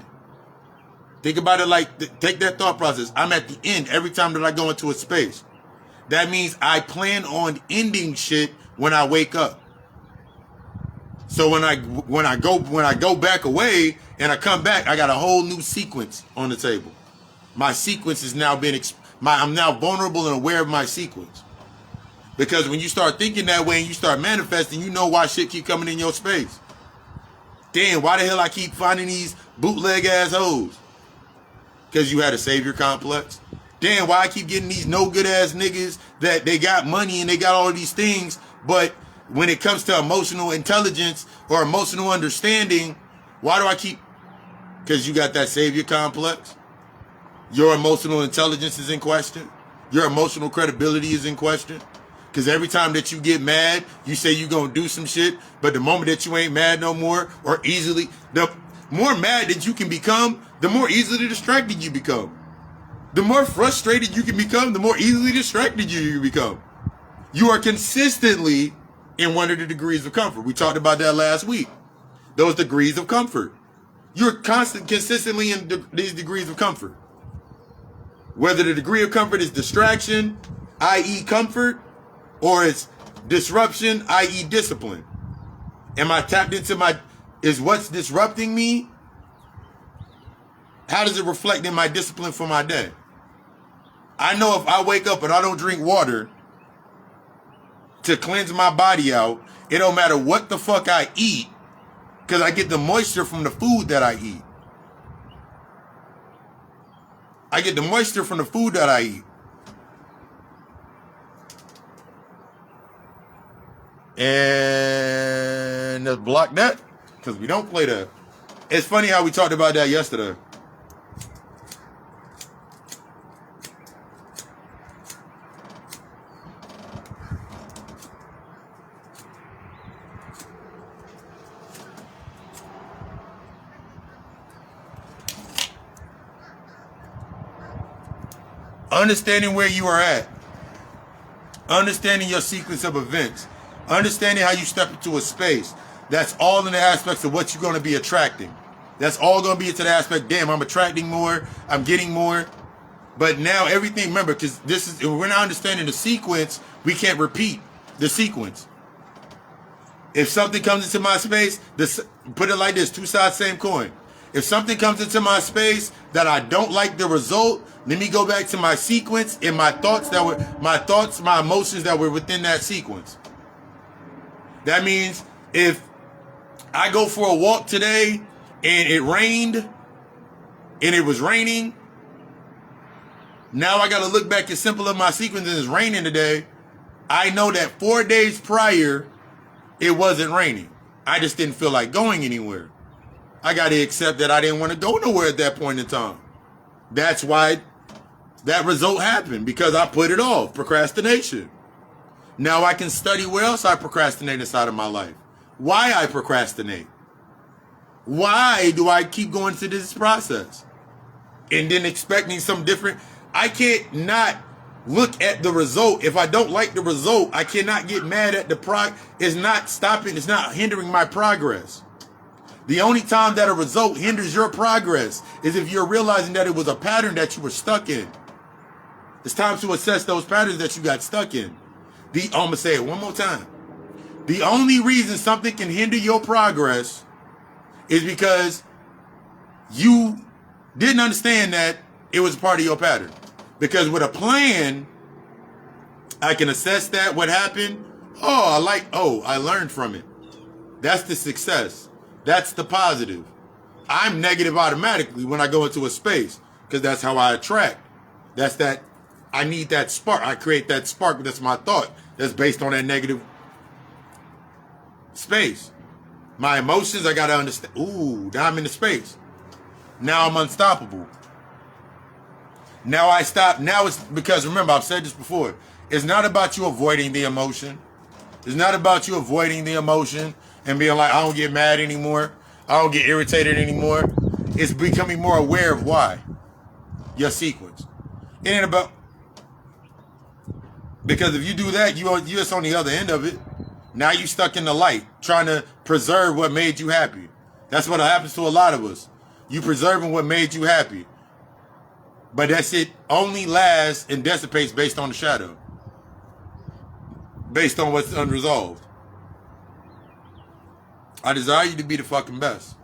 Think about it like, take that thought process. I'm at the end every time that I go into a space. That means I plan on ending shit when I wake up. So when I go back away and I come back, I got a whole new sequence on the table. My sequence has now been, I'm now vulnerable and aware of my sequence. Because when you start thinking that way and you start manifesting, you know why shit keep coming in your space. Damn, why the hell I keep finding these bootleg ass hoes? Because you had a savior complex. Damn, why I keep getting these no good ass niggas that they got money and they got all of these things, but when it comes to emotional intelligence or emotional understanding, why do I keep? Because you got that savior complex. Your emotional intelligence is in question. Your emotional credibility is in question. Because every time that you get mad, you say you're going to do some shit. But the moment that you ain't mad no more, or easily, the more mad that you can become, the more easily distracted you become. The more frustrated you can become, the more easily distracted you become. You are consistently in one of the degrees of comfort. We talked about that last week. Those degrees of comfort. You're consistently in these degrees of comfort. Whether the degree of comfort is distraction, i.e. comfort, or it's disruption, i.e. discipline. Am I tapped into is what's disrupting me how does it reflect in my discipline for my day? I know if I wake up and I don't drink water to cleanse my body out, it don't matter what the fuck I eat, because I get the moisture from the food that I eat. I get the moisture from the food that I eat. And let's block that, because we don't play that. It's funny how we talked about that yesterday. Understanding where you are at. Understanding your sequence of events. Understanding how you step into a space. That's all in the aspects of what you're going to be attracting. That's all going to be into the aspect, damn, I'm attracting more. I'm getting more. But now everything, remember, because this is, if we're not understanding the sequence, we can't repeat the sequence. If something comes into my space, put it like this, two sides, same coin. If something comes into my space that I don't like the result, let me go back to my sequence and my thoughts, my emotions that were within that sequence. That means if I go for a walk today and it rained and it was raining, now I got to look back as simple as my sequence and it's raining today. I know that 4 days prior, it wasn't raining. I just didn't feel like going anywhere. I got to accept that I didn't want to go nowhere at that point in time. That's why that result happened, because I put it off. Procrastination. Now I can study where else I procrastinate inside of my life. Why I procrastinate. Why do I keep going through this process? And then expecting some different... I can't not look at the result. If I don't like the result, I cannot get mad at the It's not stopping. It's not hindering my progress. The only time that a result hinders your progress is if you're realizing that it was a pattern that you were stuck in. It's time to assess those patterns that you got stuck in. I'm going to say it one more time. The only reason something can hinder your progress is because you didn't understand that it was part of your pattern. Because with a plan, I can assess that, what happened. I learned from it. That's the success. That's the positive. I'm negative automatically when I go into a space, because that's how I attract. That's that. I need that spark. I create that spark. That's my thought. That's based on that negative space. My emotions, I got to understand. Ooh, now I'm in the space. Now I'm unstoppable. Now I stop. Now it's because, remember, I've said this before. It's not about you avoiding the emotion. It's not about you avoiding the emotion and being like, I don't get mad anymore. I don't get irritated anymore. It's becoming more aware of why. Your sequence. It ain't about... Because if you do that, you're just on the other end of it. Now you stuck in the light, trying to preserve what made you happy. That's what happens to a lot of us. You preserving what made you happy. But that shit only lasts and dissipates based on the shadow. Based on what's unresolved. I desire you to be the fucking best.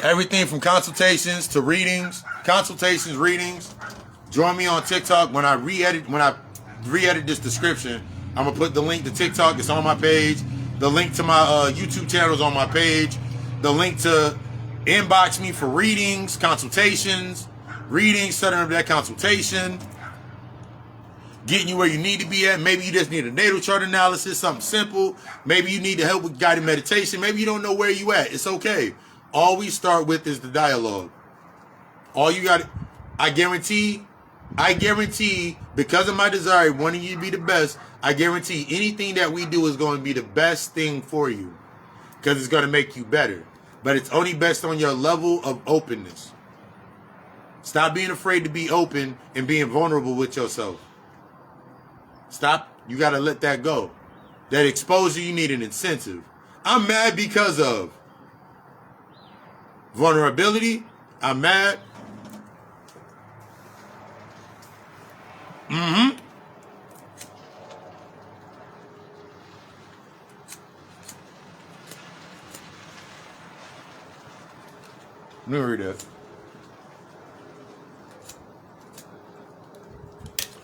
Everything from consultations to readings. Consultations, readings. Join me on TikTok when I re-edit this description. I'm going to put the link to TikTok. It's on my page. The link to my YouTube channel is on my page. The link to inbox me for readings, consultations, setting up that consultation, getting you where you need to be at. Maybe you just need a natal chart analysis, something simple. Maybe you need help with guided meditation. Maybe you don't know where you at. It's okay. All we start with is the dialogue. All you got, I guarantee, because of my desire, wanting you to be the best, I guarantee anything that we do is going to be the best thing for you, because it's going to make you better. But it's only best on your level of openness. Stop being afraid to be open and being vulnerable with yourself. Stop. You got to let that go. That exposure, you need an incentive. I'm mad because of vulnerability. I'm mad. Let me read that.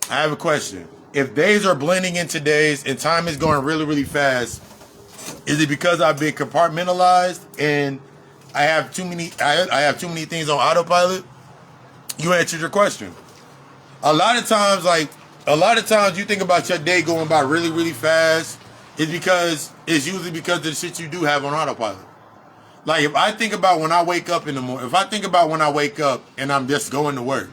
I have a question. If days are blending into days and time is going really, really fast, is it because I've been compartmentalized and I have too many things on autopilot? You answered your question. A lot of times you think about your day going by really, really fast. It's usually because of the shit you do have on autopilot. Like if I think about when I wake up in the morning, if I think about when I wake up and I'm just going to work.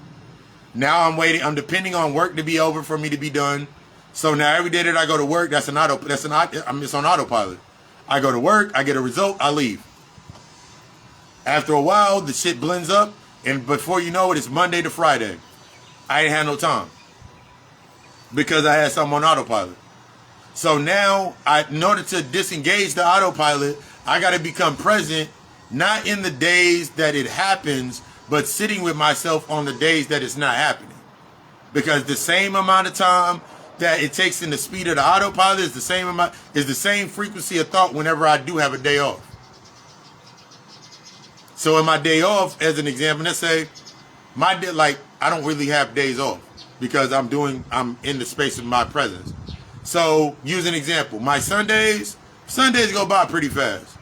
Now I'm depending on work to be over for me to be done. So now every day that I go to work, it's on autopilot. I go to work, I get a result, I leave. After a while, the shit blends up, and before you know it, it's Monday to Friday. I ain't had no time because I had something on autopilot. So now, in order to disengage the autopilot, I got to become present, not in the days that it happens, but sitting with myself on the days that it's not happening. Because the same amount of time that it takes in the speed of the autopilot is the same frequency of thought whenever I do have a day off. So in my day off, as an example, let's say my day, like I don't really have days off because I'm in the space of my presence. So use an example. My Sundays go by pretty fast.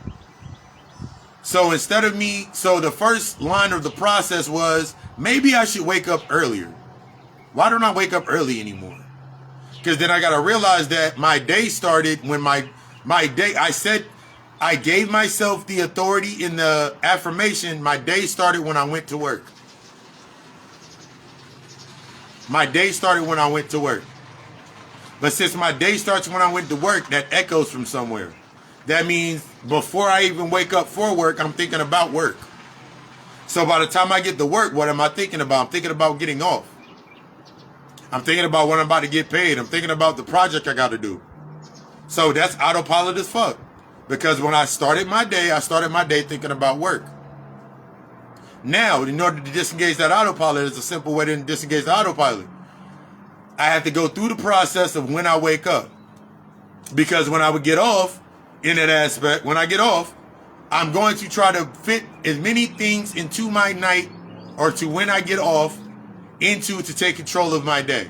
So the first line of the process was maybe I should wake up earlier. Why don't I wake up early anymore? Because then I got to realize that my day started when my day, I gave myself the authority in the affirmation. My day started when I went to work. My day started when I went to work. But since my day starts when I went to work, that echoes from somewhere. That means before I even wake up for work, I'm thinking about work. So by the time I get to work, what am I thinking about? I'm thinking about getting off. I'm thinking about when I'm about to get paid. I'm thinking about the project I got to do. So that's autopilot as fuck. Because when I started my day thinking about work. Now, in order to disengage that autopilot, there's a simple way to disengage the autopilot. I have to go through the process of when I wake up. Because when I would get off, in that aspect, when I get off, I'm going to try to fit as many things into my night or to when I get off to take control of my day.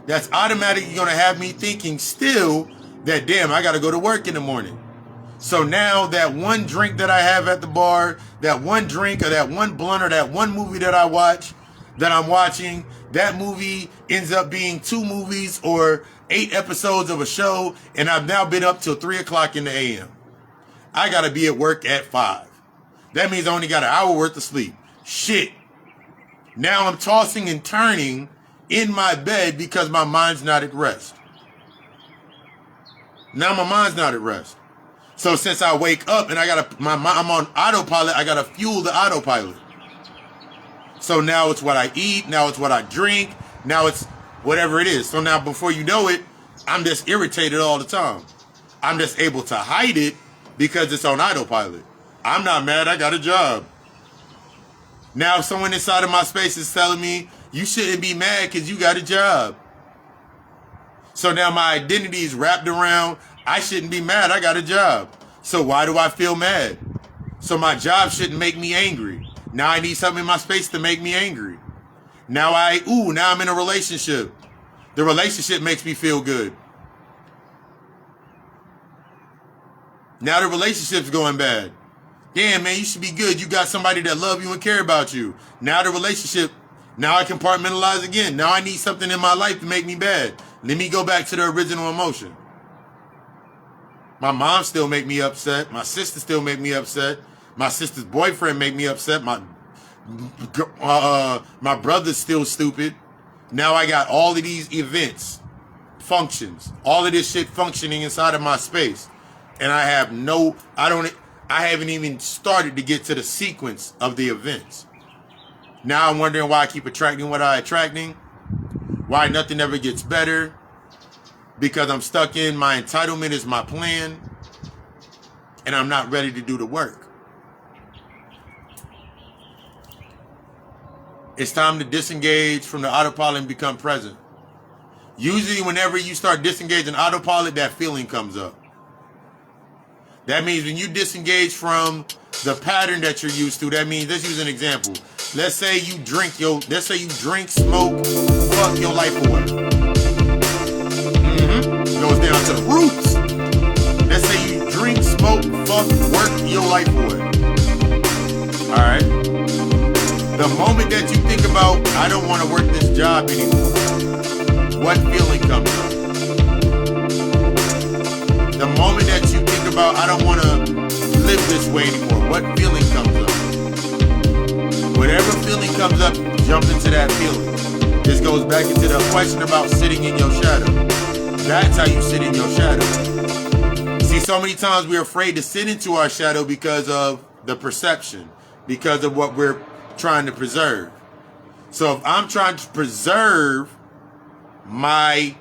That's automatically going to have me thinking still that, damn, I got to go to work in the morning. So now that one drink that I have at the bar, that one drink or that one blunt or that one movie that I'm watching, that movie ends up being 2 movies or 8 episodes of a show, and I've now been up till 3 o'clock in the a.m. I got to be at work at 5. That means I only got an hour worth of sleep. Shit. Now I'm tossing and turning in my bed because my mind's not at rest. Now my mind's not at rest. So since I wake up and I'm on autopilot, I got to fuel the autopilot. So now it's what I eat, now it's what I drink, now it's whatever it is. So now before you know it, I'm just irritated all the time. I'm just able to hide it because it's on autopilot. I'm not mad, I got a job. Now if someone inside of my space is telling me, you shouldn't be mad because you got a job. So now my identity is wrapped around, I shouldn't be mad, I got a job. So why do I feel mad? So my job shouldn't make me angry. Now I need something in my space to make me angry. Now I'm in a relationship. The relationship makes me feel good. Now the relationship's going bad. Damn, man, you should be good. You got somebody that love you and care about you. Now the relationship, now I compartmentalize again. Now I need something in my life to make me bad. Let me go back to the original emotion. My mom still make me upset. My sister still make me upset. My sister's boyfriend make me upset. My brother's still stupid. Now I got all of these events, functions, all of this shit functioning inside of my space. And I haven't even started to get to the sequence of the events. Now I'm wondering why I keep attracting what I'm attracting. Why nothing ever gets better. Because I'm stuck in my entitlement is my plan. And I'm not ready to do the work. It's time to disengage from the autopilot and become present. Usually whenever you start disengaging autopilot, that feeling comes up. That means when you disengage from the pattern that you're used to, that means, let's use an example. Let's say you drink, smoke, fuck your life away. Goes down to the roots. Let's say you drink, smoke, fuck, work your life away. Alright? The moment that you think about, I don't want to work this job anymore, what feeling comes up? The moment that you think about, I don't want to live this way anymore, what feeling comes up? Whatever feeling comes up, jump into that feeling. This goes back into the question about sitting in your shadow. That's how you sit in your shadow. See, so many times we're afraid to sit into our shadow because of the perception, because of what we're trying to preserve. So if I'm trying to preserve my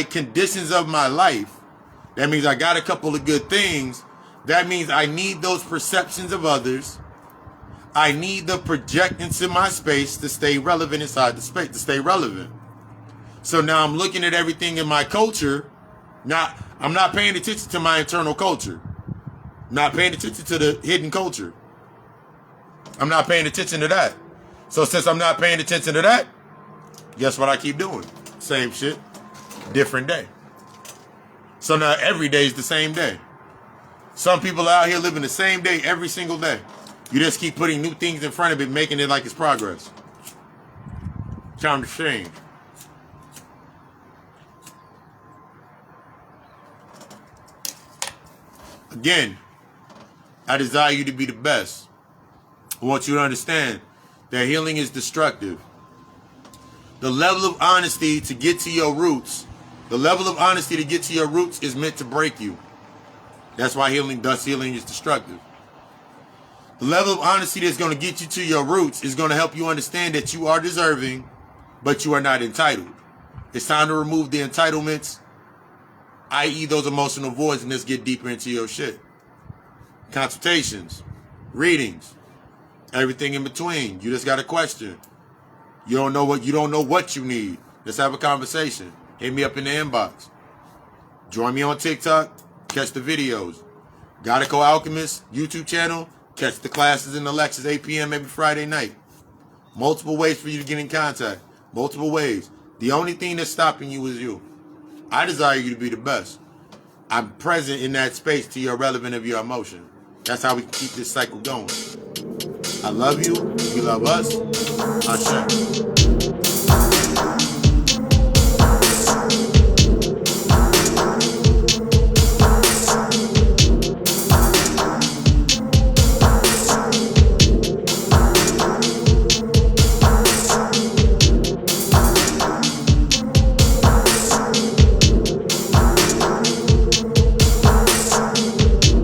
conditions of my life, that means I got a couple of good things. That means I need those perceptions of others. I need the projectance in my space to stay relevant inside the space, to stay relevant. So now I'm looking at everything in my culture. Now, I'm not paying attention to my internal culture. I'm not paying attention to the hidden culture. I'm not paying attention to that. So since I'm not paying attention to that, guess what I keep doing? Same shit, different day. So now every day is the same day. Some people out here living the same day every single day. You just keep putting new things in front of it, making it like it's progress. Kind of shame. Again, I desire you to be the best. I want you to understand that healing is destructive. The level of honesty to get to your roots, is meant to break you. That's why healing is destructive. The level of honesty that's going to get you to your roots is going to help you understand that you are deserving, but you are not entitled. It's time to remove the entitlements, i.e. those emotional voids, and let's get deeper into your shit. Consultations, readings, everything in between. You just got a question. You don't know what you need. Let's have a conversation. Hit me up in the inbox. Join me on TikTok. Catch the videos. Gotta Go Alchemist YouTube channel. Catch the classes and the lectures 8 p.m. every Friday night. Multiple ways for you to get in contact. Multiple ways. The only thing that's stopping you is you. I desire you to be the best. I'm present in that space to your relevant of your emotion. That's how we can keep this cycle going. I love you. You love us. Ashe.